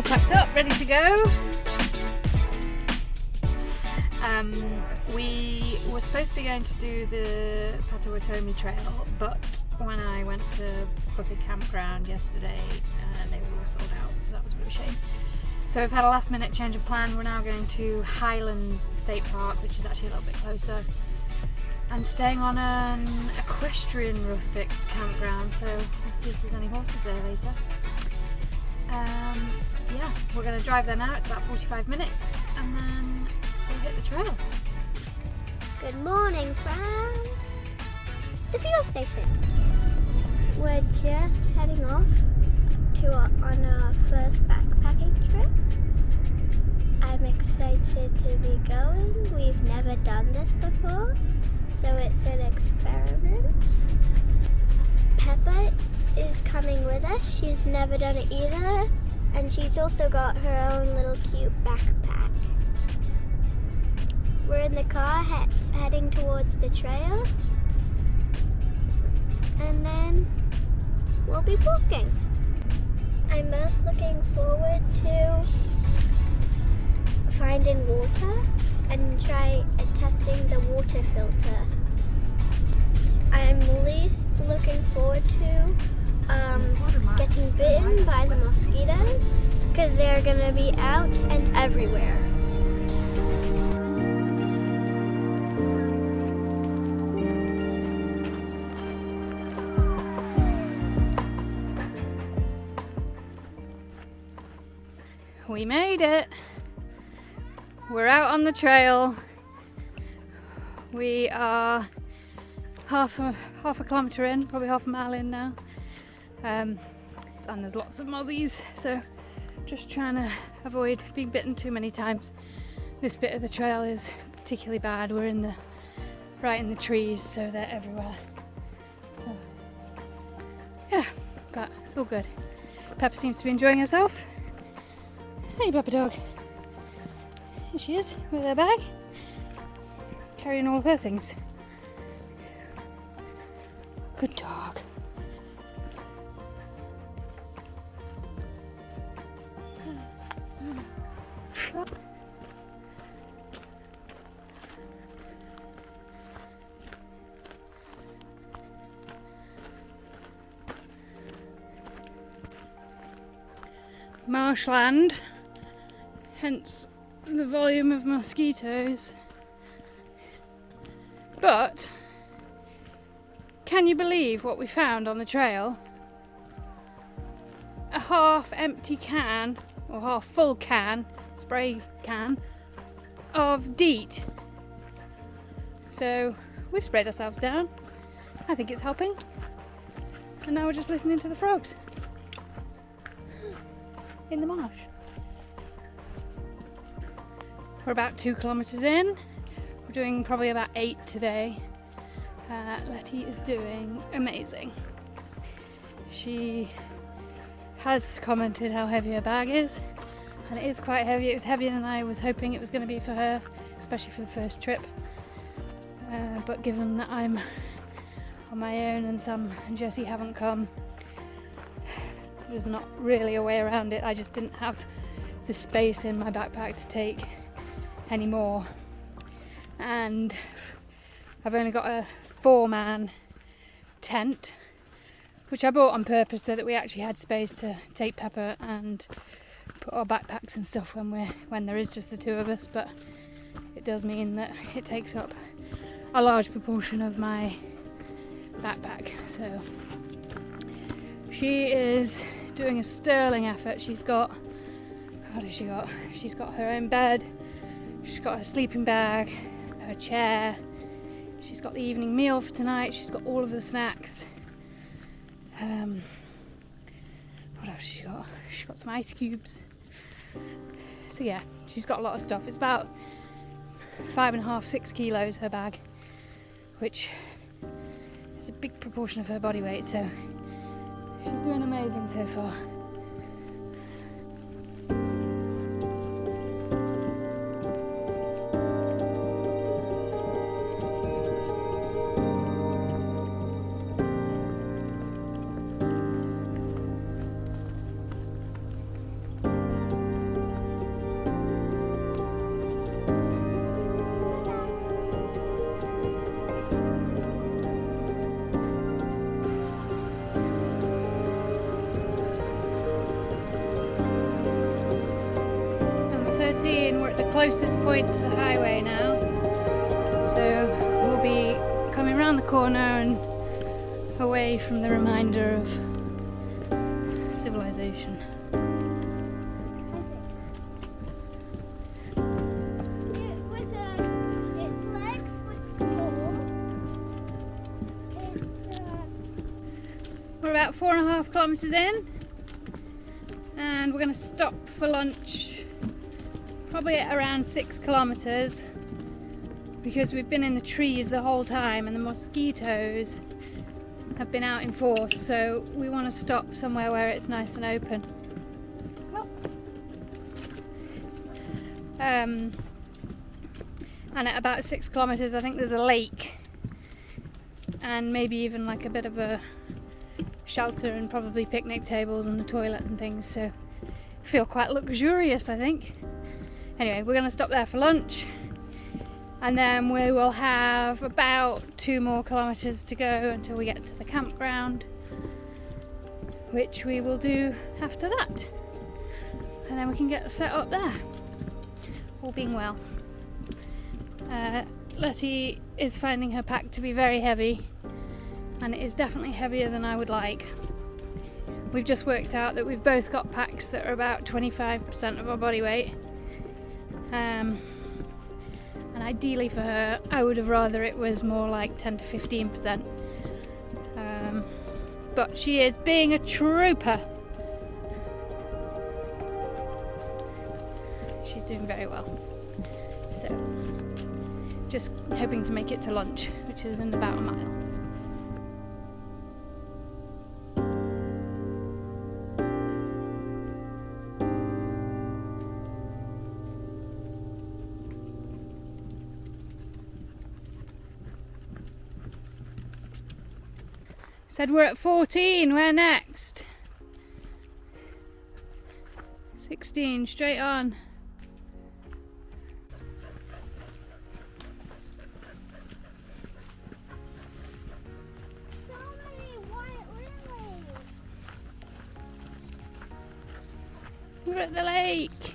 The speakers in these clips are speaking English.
all packed up, ready to go. We were supposed to be going to do the Potawatomi Trail, but when I went to book a campground yesterday, they were all sold out, so that was a bit of a shame. So we've had a last minute change of plan. We're now going to Highlands State Park, which is actually a little bit closer, and staying on an equestrian rustic campground, so we'll see if there's any horses there later. Yeah, we're going to drive there now. It's about 45 minutes and then we'll hit the trail. Good morning from the fuel station. We're just heading off on our first backpacking trip. I'm excited to be going. We've never done this before, so it's an experiment. Peppa is coming with us. She's never done it either, and she's also got her own little cute backpack. We're in the car heading towards the trail, and then we'll be walking. I'm most looking forward to finding water and testing the water filter. I'm least looking forward to getting bitten by the mosquitoes, because they're going to be out and everywhere. We made it. We're out on the trail. We are half a kilometre in, probably half a mile in now. And there's lots of mozzies, so just trying to avoid being bitten too many times. This bit of the trail is particularly bad. We're right in the trees, so they're everywhere. Yeah, but it's all good. Peppa seems to be enjoying herself. Hey, Peppa dog. Here she is with her bag, carrying all of her things. Good dog. Marshland, hence the volume of mosquitoes. But can you believe what we found on the trail? A half empty can, or half full can, spray can, of DEET. So we've sprayed ourselves down. I think it's helping. And now we're just listening to the frogs in the marsh. We're about 2 kilometres in. We're doing probably about 8 today. Letty is doing amazing. She has commented how heavy her bag is, and it is quite heavy. It was heavier than I was hoping it was going to be for her, especially for the first trip. But given that I'm on my own and Sam and Jessie haven't come, there's not really a way around it. I just didn't have the space in my backpack to take any more, and I've only got a 4-man tent, which I bought on purpose so that we actually had space to take Peppa and put our backpacks and stuff when there is just the 2 of us. But it does mean that it takes up a large proportion of my backpack. So she is doing a sterling effort. She's got, what has she got? She's got her own bed, she's got her sleeping bag, her chair, she's got the evening meal for tonight, she's got all of the snacks. What else has she got? She's got some ice cubes. So yeah, she's got a lot of stuff. It's about 5.5-6 kilos, her bag, which is a big proportion of her body weight, so she's doing amazing so far. 13. We're at the closest point to the highway now. So we'll be coming around the corner and away from the reminder of civilization. Its legs were small. We're about 4.5 kilometres in, and we're going to stop for lunch probably at around 6 kilometres because we've been in the trees the whole time and the mosquitoes have been out in force, so we want to stop somewhere where it's nice and open. And at about 6 kilometres I think there's a lake and maybe even like a bit of a shelter and probably picnic tables and a toilet and things, so feel quite luxurious I think. Anyway, we're going to stop there for lunch and then we will have about 2 more kilometres to go until we get to the campground, which we will do after that, and then we can get set up there, all being well. Letty is finding her pack to be very heavy, and it is definitely heavier than I would like. We've just worked out that we've both got packs that are about 25% of our body weight, and ideally for her I would have rather it was more like 10 to 15%, but she is being a trooper. She's doing very well, so just hoping to make it to lunch, which is in about a mile. Said we're at 14, where next? 16, straight on. So many white lilies. We're at the lake.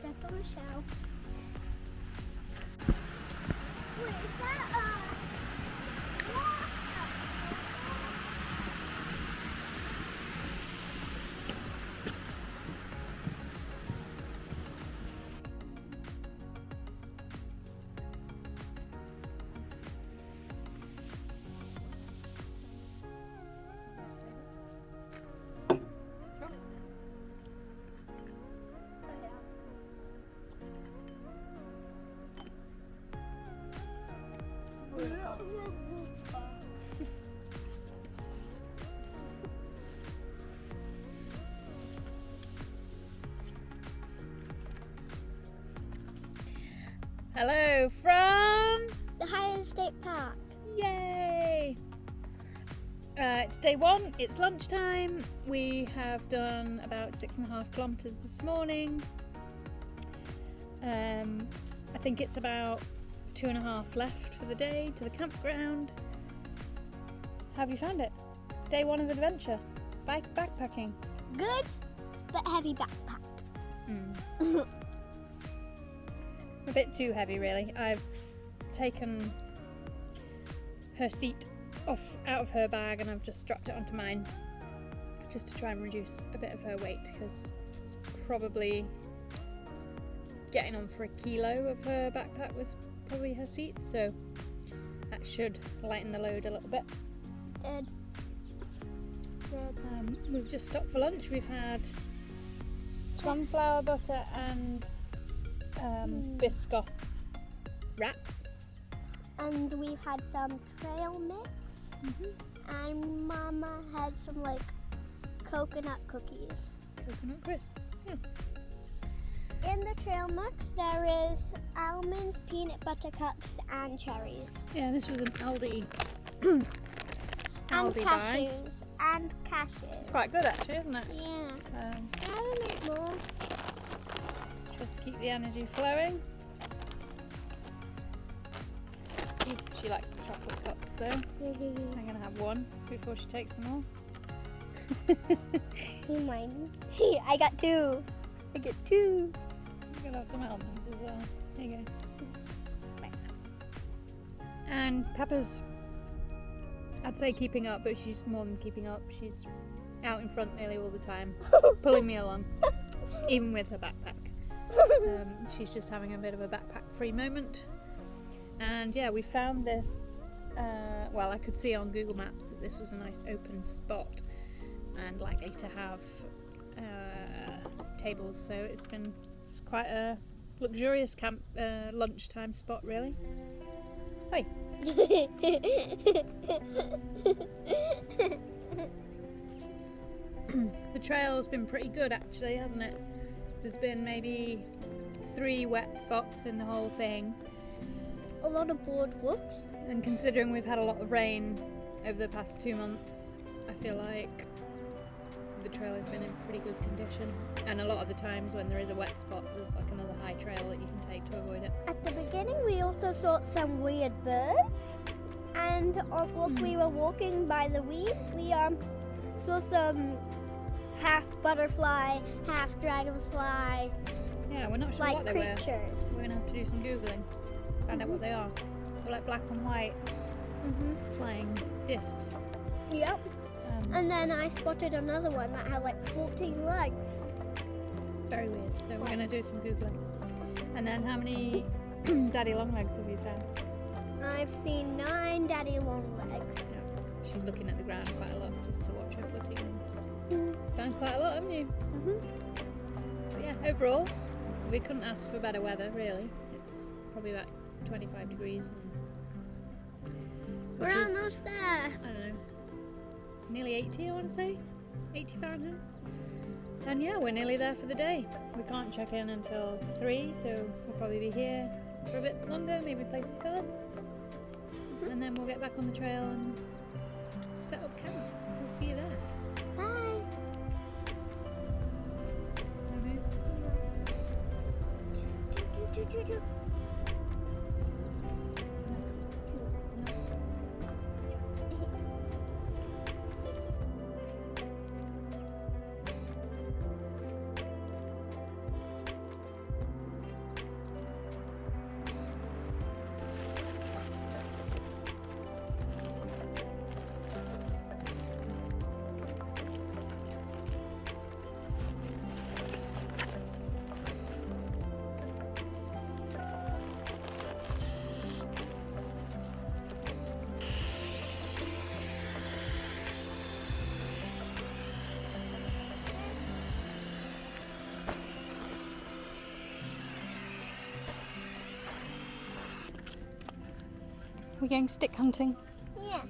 Step on the shelf. Wait, is that Hello from the Highland State Park? Yay! It's day 1, it's lunchtime. We have done about 6.5 kilometres this morning. I think it's about 2.5 left for the day to the campground. How have you found it? Day 1 of adventure. Backpacking. Good, but heavy backpack. A bit too heavy really. I've taken her seat out of her bag and I've just strapped it onto mine just to try and reduce a bit of her weight, because it's probably getting on for 1 kilo of her backpack was probably her seat, so that should lighten the load a little bit. Good. We've just stopped for lunch. We've had sunflower butter and Biscoff wraps. And we've had some trail mix. And Mama had some like coconut cookies. Coconut crisps. Yeah. In the trail mix there is almonds, peanut butter cups and cherries. Yeah, this was an Aldi. And Aldi buy. cashews. And cashews. It's quite good actually, isn't it? Yeah. I will make more. Just keep the energy flowing. Letty. She likes the chocolate cups though. I'm going to have one before she takes them all. You mind? I got two. I get two. You're going to have some almonds as well. There you go. And Peppa's, I'd say keeping up, but she's more than keeping up. She's out in front nearly all the time, pulling me along, even with her backpack. She's just having a bit of a backpack free moment. And yeah, we found this, well, I could see on Google Maps that this was a nice open spot and likely to have tables, so it's quite a luxurious camp lunchtime spot really. Hi. The trail's been pretty good actually, hasn't it? There's been maybe 3 wet spots in the whole thing. A lot of boardwalks. And considering we've had a lot of rain over the past 2 months, I feel like the trail has been in pretty good condition. And a lot of the times when there is a wet spot, there's like another high trail that you can take to avoid it. At the beginning, we also saw some weird birds. And whilst we were walking by the weeds, we saw some half butterfly, half dragonfly. Yeah, we're not sure like what they creatures. were. We're going to have to do some Googling, find out what they are. They're like black and white flying discs. Yep. And then I spotted another one that had like 14 legs. Very weird. So we're going to do some Googling. And then how many daddy long legs have you found? I've seen 9 daddy long legs. Yeah. She's looking at the ground quite a lot just to watch her footing. Found quite a lot, haven't you? But yeah, overall, we couldn't ask for better weather, really. It's probably about 25 degrees. We're almost there. I don't know, nearly 80, I want to say. 80 Fahrenheit. And yeah, we're nearly there for the day. We can't check in until 3, so we'll probably be here for a bit longer, maybe play some cards. And then we'll get back on the trail and set up camp. We'll see you there. Bye. We're going stick hunting. Yeah.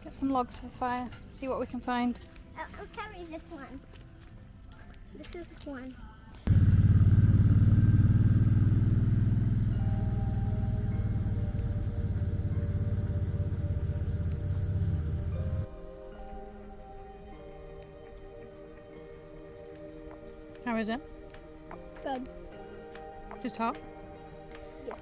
Get some logs for the fire. See what we can find. I'll carry this one. This is one. How is it? Good. Just hot? Yeah.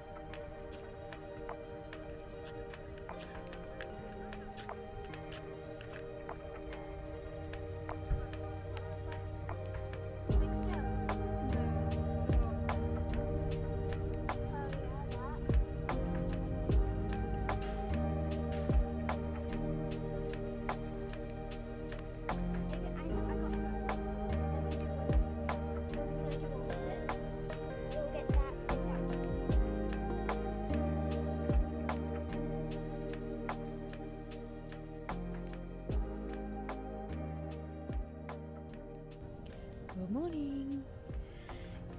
Good morning.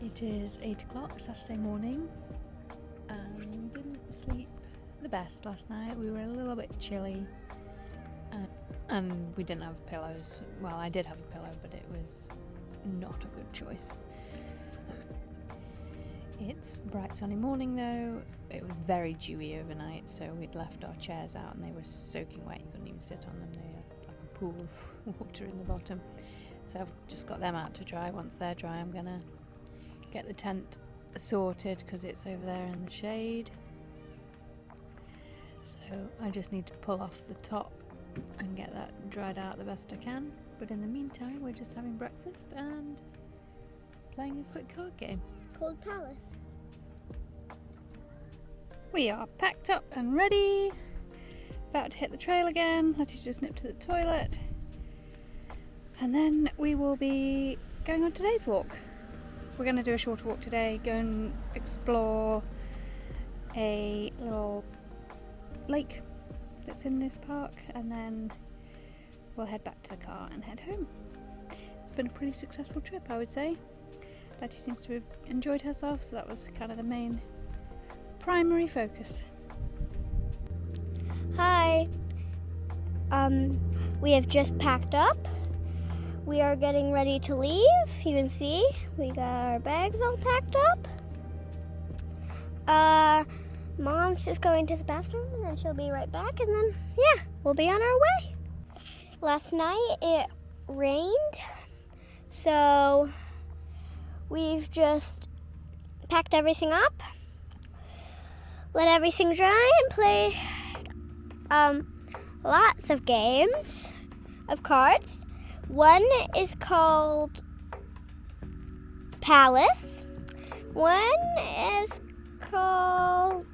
It is 8 o'clock Saturday morning. We didn't sleep the best last night. We were a little bit chilly. And we didn't have pillows. Well, I did have a pillow, but it was not a good choice. It's a bright sunny morning though. It was very dewy overnight, so we'd left our chairs out and they were soaking wet. You couldn't even sit on them. They had like a pool of water in the bottom. So I've just got them out to dry. Once they're dry, I'm gonna get the tent sorted because it's over there in the shade. So I just need to pull off the top and get that dried out the best I can. But in the meantime, we're just having breakfast and playing a quick card game. Called Palace. We are packed up and ready. About to hit the trail again. Letty's just nipped to the toilet. And then we will be going on today's walk. We're going to do a shorter walk today, go and explore a little lake that's in this park, and then we'll head back to the car and head home. It's been a pretty successful trip, I would say. Letty seems to have enjoyed herself, so that was kind of the main primary focus. Hi. We have just packed up. We are getting ready to leave. You can see we got our bags all packed up. Mom's just going to the bathroom and then she'll be right back, and then yeah, we'll be on our way. Last night it rained, so we've just packed everything up, let everything dry, and played lots of games of cards. One is called Palace. One is called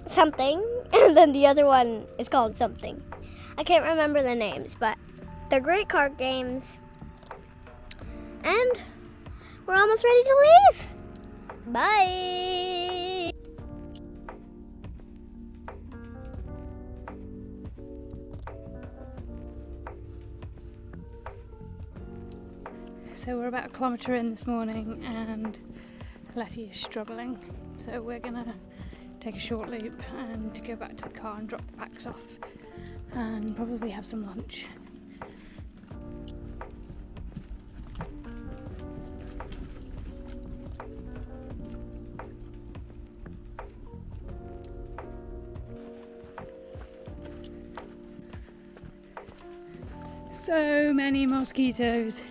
something, and then the other one is called something. I can't remember the names, but they're great card games. And we're almost ready to leave. Bye. So we're about 1 kilometre in this morning and Letty is struggling. So we're gonna take a short loop and go back to the car and drop the packs off and probably have some lunch. So many mosquitoes.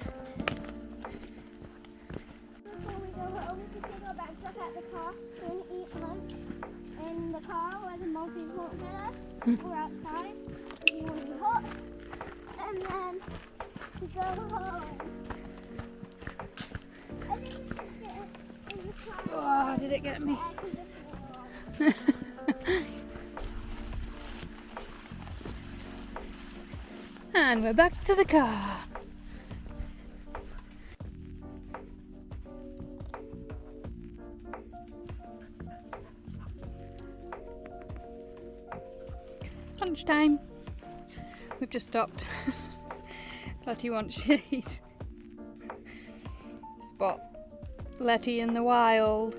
Before we go home, we can take our bags back at the car and eat lunch in the car where the monkeys won't hit us. We're outside. We want to be hot. And then we go home. I think we should get in the car. Oh, did it get me? And we're back to the car. Lunchtime. We've just stopped. Letty wants to eat. Spot Letty in the wild.